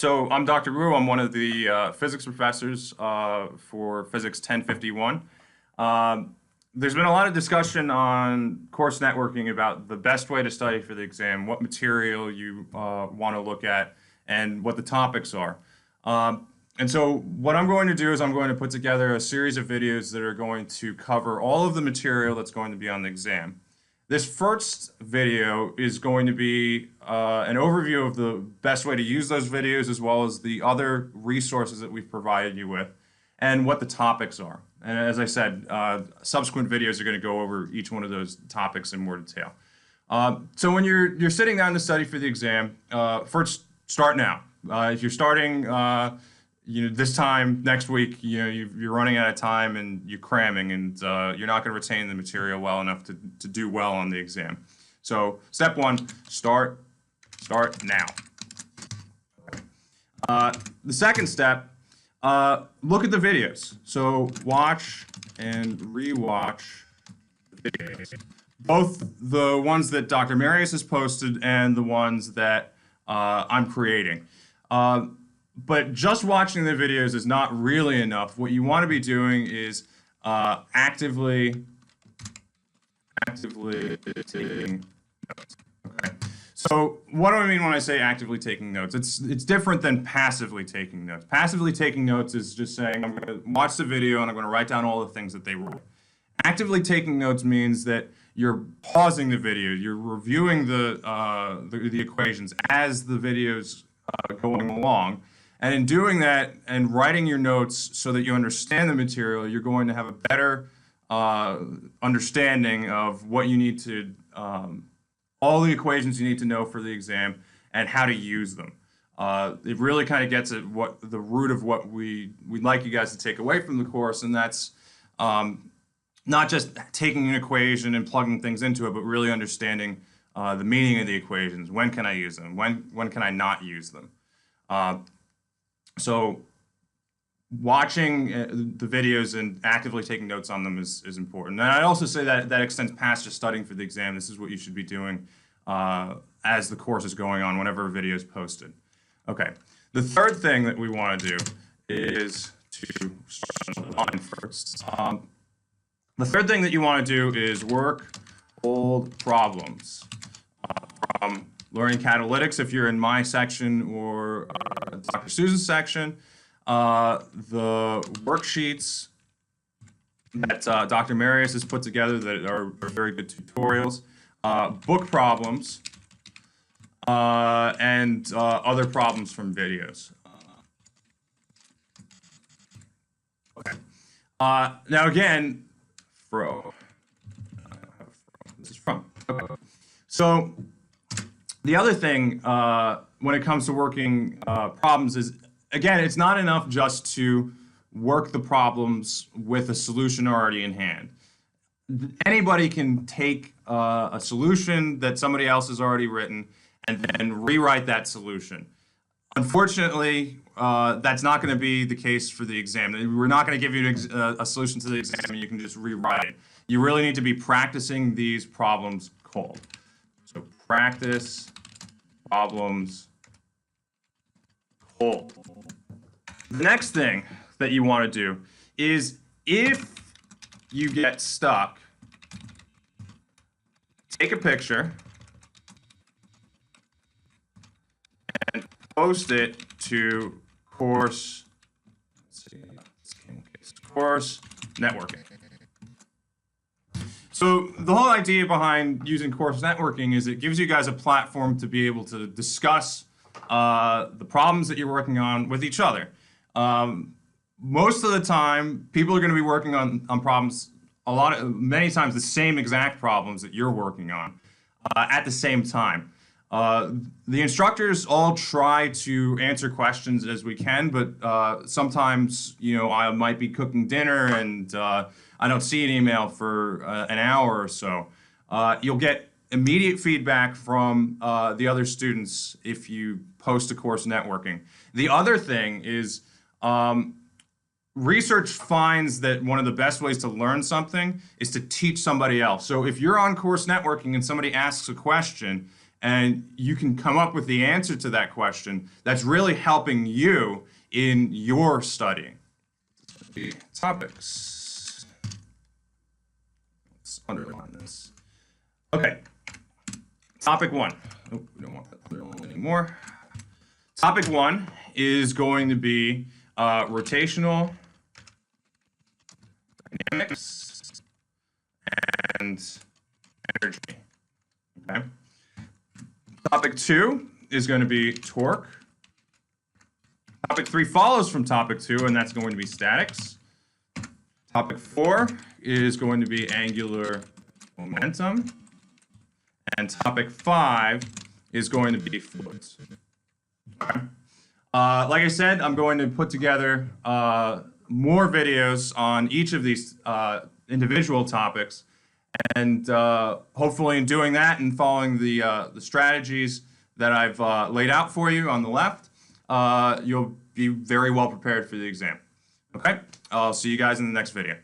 So I'm Dr. Wu. I'm one of the physics professors for Physics 1051. There's been a lot of discussion on course networking about the best way to study for the exam, what material you want to look at, and what the topics are. And so what I'm going to do is I'm going to put together a series of videos that are going to cover all of the material that's going to be on the exam. This first video is going to be an overview of the best way to use those videos, as well as the other resources that we've provided you with, and what the topics are. And as I said, subsequent videos are going to go over each one of those topics in more detail. So when you're sitting down to study for the exam, first start now. If you're starting this time next week, you're running out of time and you're cramming, and you're not going to retain the material well enough to do well on the exam. So step one, start now. The second step, look at the videos. So watch and rewatch the videos, both the ones that Dr. Marius has posted and the ones that I'm creating. But just watching the videos is not really enough. What you want to be doing is actively taking notes. Okay. So what do I mean when I say actively taking notes? It's different than passively taking notes. Passively taking notes is just saying, I'm going to watch the video and I'm going to write down all the things that they wrote. Actively taking notes means that you're pausing the video, you're reviewing the equations as the video's going along. And in doing that and writing your notes so that you understand the material, you're going to have a better understanding of what you need to, all the equations you need to know for the exam and how to use them. It really kind of gets at what the root of what we'd like you guys to take away from the course, and that's not just taking an equation and plugging things into it, but really understanding the meaning of the equations. When can I use them? When can I not use them? So watching the videos and actively taking notes on them is important. And I'd also say that that extends past just studying for the exam. This is what you should be doing as the course is going on, whenever a video is posted. Okay. The third thing that we want to do is to start on the line first. The third thing that you want to do is work old problems from learning catalytics if you're in my section or Dr. Susan's section. The worksheets that Dr. Marius has put together that are very good tutorials, book problems, and other problems from videos. Okay. Now again, this is from. Okay. So the other thing when it comes to working problems is, again, it's not enough just to work the problems with a solution already in hand. Anybody can take a solution that somebody else has already written and then rewrite that solution. Unfortunately, that's not going to be the case for the exam. We're not going to give you a solution to the exam and you can just rewrite it. You really need to be practicing these problems cold. So practice problems cold. The next thing that you want to do is, if you get stuck, take a picture and post it to course networking. So the whole idea behind using course networking is it gives you guys a platform to be able to discuss the problems that you're working on with each other. Most of the time, people are going to be working on problems many times the same exact problems that you're working on at the same time. The instructors all try to answer questions as we can, but sometimes, I might be cooking dinner and I don't see an email for an hour or so. You'll get immediate feedback from the other students if you post to course networking. The other thing is research finds that one of the best ways to learn something is to teach somebody else. So if you're on course networking and somebody asks a question and you can come up with the answer to that question that's really helping you in your studying. The topics. Let's underline this. Okay. Topic 1. Oh, we don't want that underline anymore. Topic 1 is going to be rotational dynamics and energy. Okay. Topic 2 is going to be torque. Topic 3 follows from topic 2, and that's going to be statics. Topic 4 is going to be angular momentum. And topic 5 is going to be fluids. Okay. Like I said, I'm going to put together more videos on each of these individual topics. And hopefully in doing that and following the strategies that I've laid out for you on the left, you'll be very well prepared for the exam. Okay? I'll see you guys in the next video.